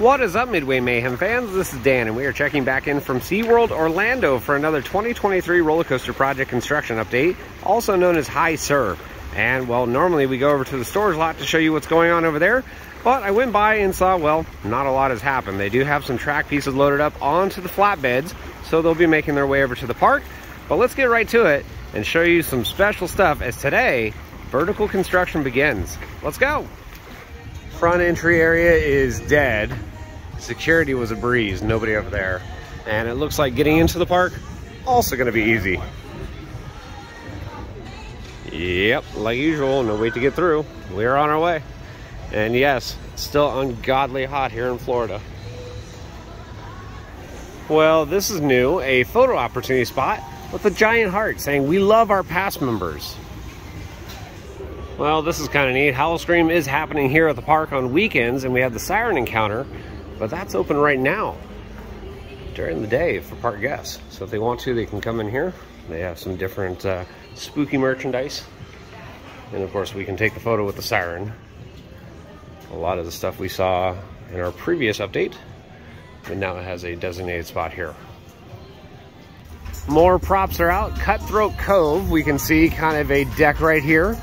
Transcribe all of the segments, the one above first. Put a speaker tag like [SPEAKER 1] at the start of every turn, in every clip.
[SPEAKER 1] What is up, Midway Mayhem fans? This is Dan, and we are checking back in from SeaWorld Orlando for another 2023 roller coaster project construction update, also known as High Surf. And, well, normally we go over to the storage lot to show you what's going on over there, but I went by and saw, well, not a lot has happened. They do have some track pieces loaded up onto the flatbeds, so they'll be making their way over to the park. But let's get right to it and show you some special stuff, as today, vertical construction begins. Let's go! Front entry area is dead. Security was a breeze, nobody over there. And it looks like getting into the park, also gonna be easy. Yep, like usual, no wait to get through. We're on our way. And yes, it's still ungodly hot here in Florida. Well, this is new, a photo opportunity spot with a giant heart saying, "We love our past members." Well, this is kind of neat. Howl-O-Scream is happening here at the park on weekends, and we have the siren encounter, but that's open right now during the day for park guests. So if they want to, they can come in here. They have some different spooky merchandise. And of course, we can take the photo with the siren. A lot of the stuff we saw in our previous update, but now it has a designated spot here. More props are out. Cutthroat Cove, we can see kind of a deck right here.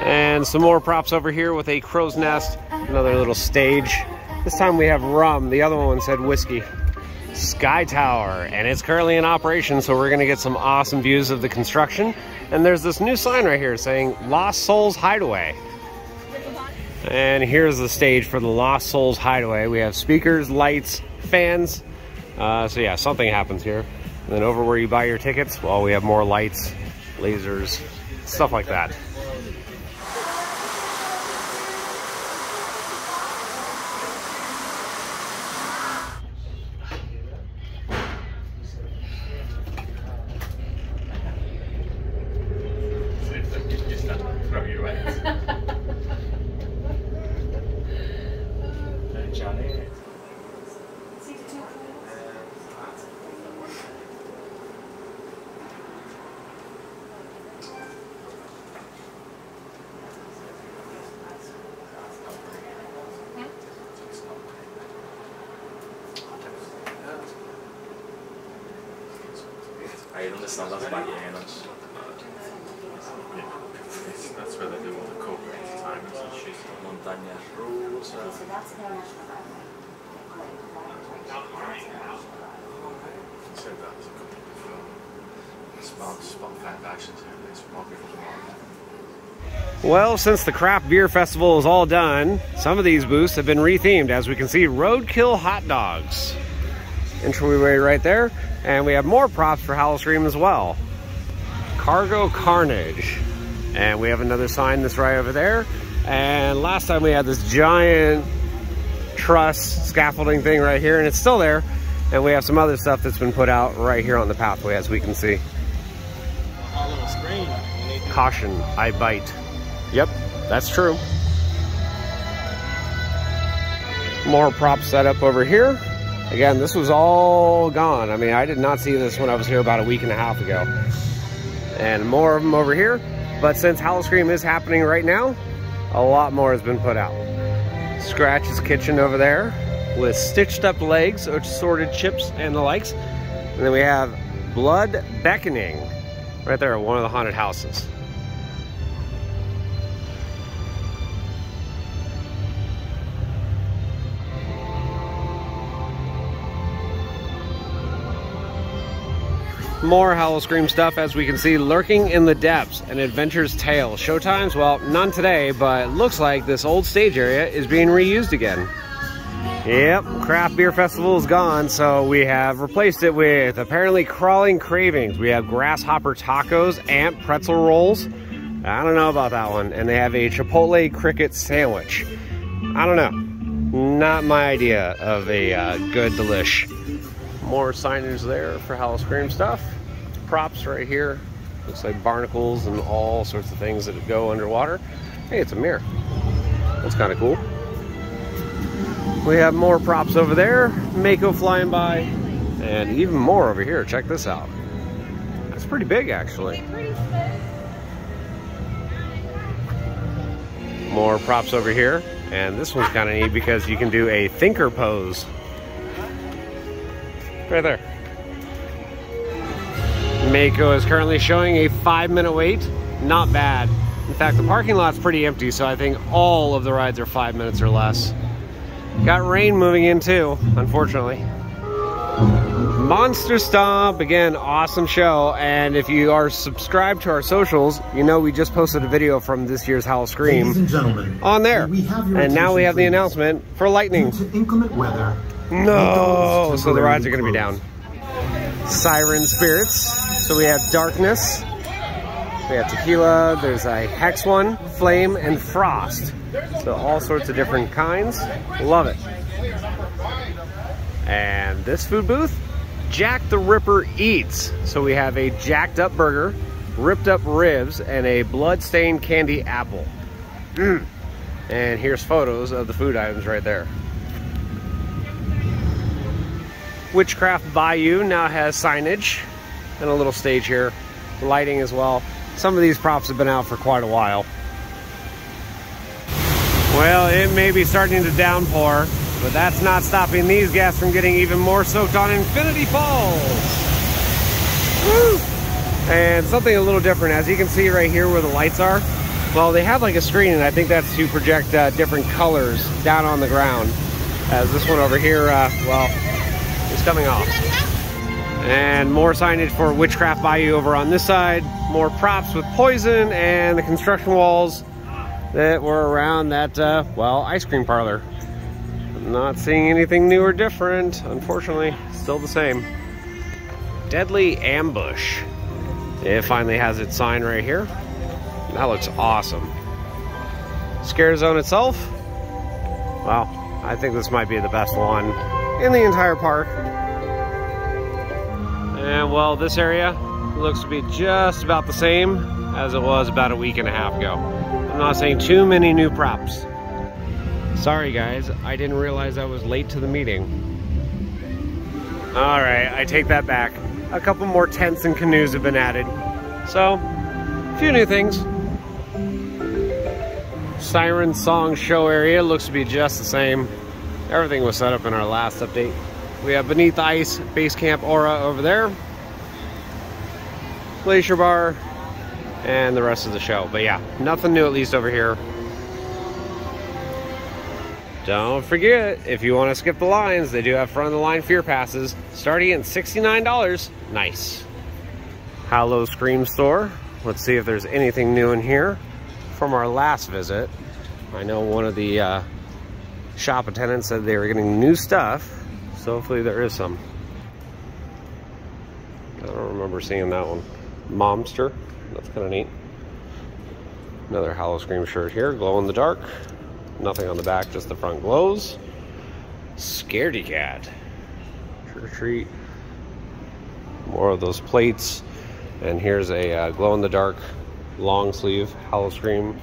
[SPEAKER 1] And some more props over here with a crow's nest, another little stage. This time we have rum. The other one said whiskey. Sky Tower, and it's currently in operation, so we're gonna get some awesome views of the construction. And there's this new sign right here saying Lost Souls Hideaway. And here's the stage for the Lost Souls Hideaway. We have speakers, lights, fans. So yeah, something happens here. And then over where you buy your tickets, well, we have more lights, lasers, stuff like that.
[SPEAKER 2] I understand that's back in. That's where they do all the corporate times and shit. Montaña rules.
[SPEAKER 3] So that's their national bank.
[SPEAKER 2] So that's a couple of spot fan actions here. It's more people tomorrow.
[SPEAKER 1] Well, since the craft beer festival is all done, some of these booths have been rethemed. As we can see, roadkill hot dogs. Entryway right there. And we have more props for Howl-O-Scream as well. Cargo Carnage. And we have another sign that's right over there. And last time we had this giant truss scaffolding thing right here, and it's still there. And we have some other stuff that's been put out right here on the pathway, as we can see. Caution, I bite. Yep, that's true. More props set up over here. Again, this was all gone. I mean, I did not see this when I was here about a week and a half ago. And more of them over here. But since Howl-O-Scream is happening right now, a lot more has been put out. Scratch's Kitchen over there with stitched up legs, assorted chips and the likes. And then we have Blood Beckoning right there at one of the haunted houses. More Howl-O-Scream stuff, as we can see, Lurking in the Depths, An Adventure's Tale. Showtimes, well, none today, but it looks like this old stage area is being reused again. Yep, Craft Beer Festival is gone, so we have replaced it with apparently Crawling Cravings. We have Grasshopper Tacos, Ant Pretzel Rolls. I don't know about that one. And they have a Chipotle Cricket Sandwich. I don't know. Not my idea of a good delish. More signage there for Howl-O-Scream stuff. Props right here. Looks like barnacles and all sorts of things that go underwater. Hey, it's a mirror. That's kind of cool. We have more props over there. Mako flying by. And even more over here. Check this out. That's pretty big, actually. More props over here. And this one's kind of neat because you can do a thinker pose. Right there. Mako is currently showing a 5-minute wait. Not bad. In fact, the parking lot's pretty empty, so I think all of the rides are 5 minutes or less. Got rain moving in too, unfortunately. Monster Stomp, again, awesome show. And if you are subscribed to our socials, you know we just posted a video from this year's Howl-O-Scream
[SPEAKER 3] Ladies and gentlemen,
[SPEAKER 1] on there. And now we have the announcement for Lightning.
[SPEAKER 3] Due to inclement weather,
[SPEAKER 1] No! So the rides are going to be down. Siren Spirits. So we have Darkness. We have Tequila. There's a Hex one, Flame, and Frost. So all sorts of different kinds. Love it. And this food booth, Jack the Ripper Eats. So we have a jacked up burger, ripped up ribs, and a blood-stained candy apple. And here's photos of the food items right there. Witchcraft Bayou now has signage and a little stage here. Lighting as well. Some of these props have been out for quite a while. Well, it may be starting to downpour, but that's not stopping these guests from getting even more soaked on Infinity Falls. Woo! And something a little different, as you can see right here where the lights are. Well, they have like a screen, and I think that's to project different colors down on the ground. As this one over here, well, is coming off. And more signage for Witchcraft Bayou over on this side. More props with poison and the construction walls that were around that, well, ice cream parlor. Not seeing anything new or different, unfortunately. Still the same. Deadly Ambush. It finally has its sign right here. That looks awesome. Scare Zone itself, well, I think this might be the best one in the entire park. And well, this area looks to be just about the same as it was about a week and a half ago. I'm not saying too many new props. Sorry guys, I didn't realize I was late to the meeting. All right, I take that back. A couple more tents and canoes have been added. So, a few new things. Siren Song Show area looks to be just the same. Everything was set up in our last update. We have Beneath Ice Base Camp Aura over there. Glacier Bar. And the rest of the show. But yeah, nothing new at least over here. Don't forget, if you want to skip the lines, they do have front of the line fear passes starting at $69. Nice. Howl-O-Scream store. Let's see if there's anything new in here from our last visit. I know one of the shop attendants said they were getting new stuff, so hopefully there is some. I don't remember seeing that one. Momster, that's kind of neat. Another Howl-O-Scream shirt here, glow in the dark. Nothing on the back, just the front glows. Scaredy Cat. Trick or treat. More of those plates. And here's a glow in the dark long sleeve Howl-O-Scream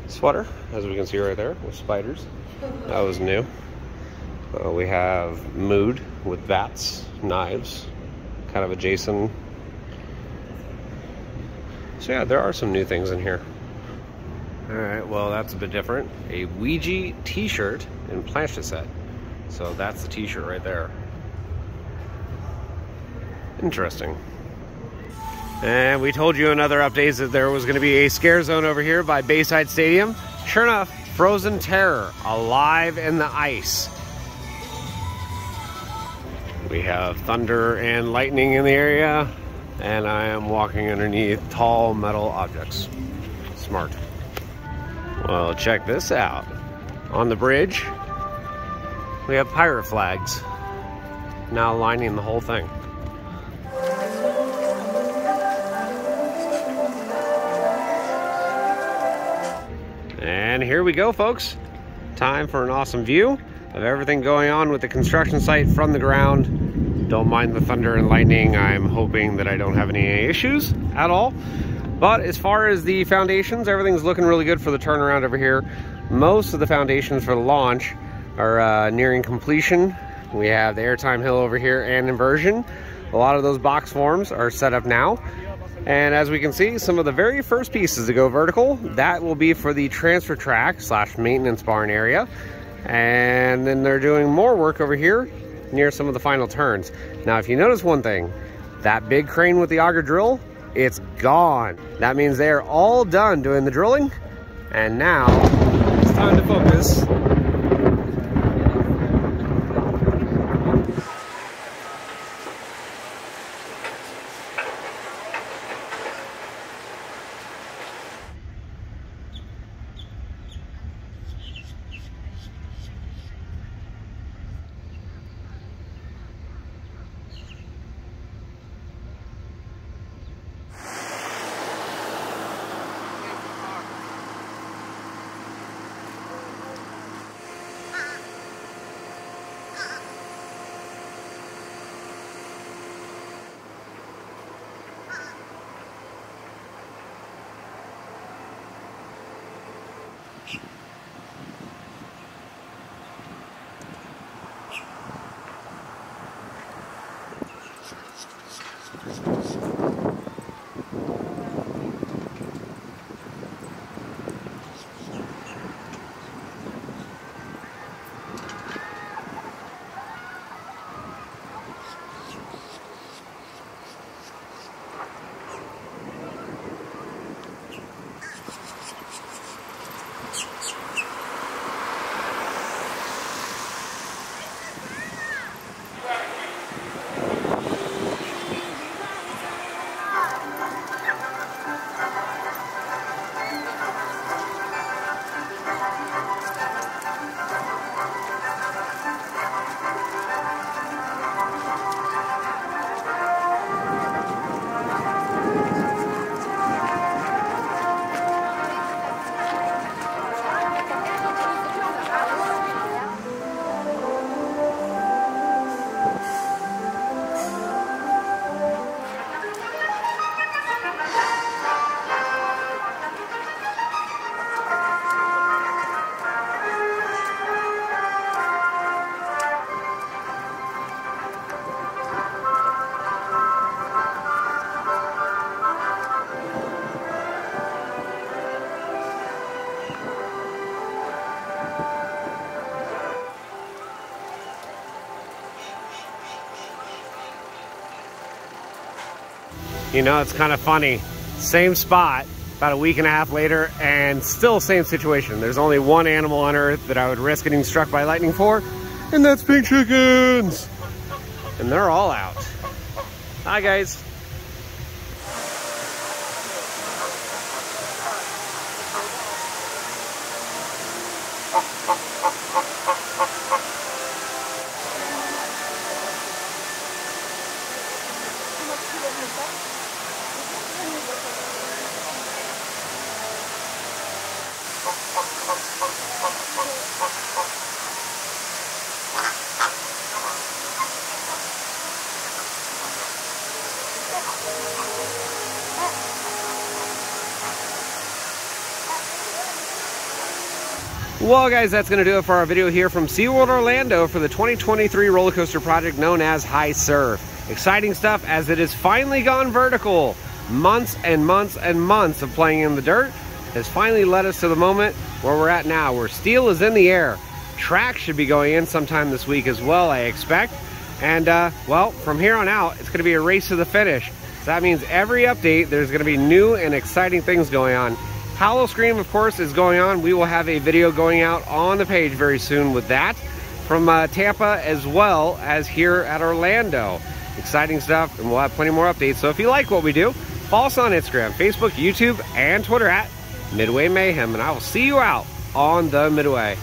[SPEAKER 1] sweater, as we can see right there, with spiders. That was new. We have Mood with bats, knives, kind of a Jason. So yeah, there are some new things in here. All right, well, that's a bit different. A Ouija t-shirt and plancha set. So that's the t-shirt right there. Interesting. And we told you in other updates that there was going to be a scare zone over here by Bayside Stadium. Sure enough, Frozen Terror, alive in the ice. We have thunder and lightning in the area, and I am walking underneath tall metal objects. Smart. Well, check this out. On the bridge, we have pirate flags now lining the whole thing. And here we go, folks. Time for an awesome view of everything going on with the construction site from the ground. Don't mind the thunder and lightning. I'm hoping that I don't have any issues at all. But as far as the foundations, everything's looking really good for the turnaround over here. Most of the foundations for the launch are nearing completion. We have the airtime hill over here and inversion. A lot of those box forms are set up now. And as we can see, some of the very first pieces to go vertical, that will be for the transfer track / maintenance barn area. And then they're doing more work over here near some of the final turns. Now, if you notice one thing, that big crane with the auger drill, it's gone. That means they are all done doing the drilling. And now it's time to focus. You know, it's kind of funny. Same spot about a week and a half later and still same situation. There's only one animal on Earth that I would risk getting struck by lightning for, and that's pink chickens. And they're all out. Hi, guys. Well, guys, that's going to do it for our video here from SeaWorld Orlando for the 2023 roller coaster project known as High Surf. Exciting stuff as it has finally gone vertical. Months and months and months of playing in the dirt has finally led us to the moment where we're at now, where steel is in the air. Track should be going in sometime this week as well, I expect. And, well, from here on out, it's going to be a race to the finish. So that means every update, there's going to be new and exciting things going on. Howl-O-Scream, of course, is going on. We will have a video going out on the page very soon with that from Tampa as well as here at Orlando. Exciting stuff, and we'll have plenty more updates. So if you like what we do, follow us on Instagram, Facebook, YouTube, and Twitter at Midway Mayhem, and I will see you out on the Midway.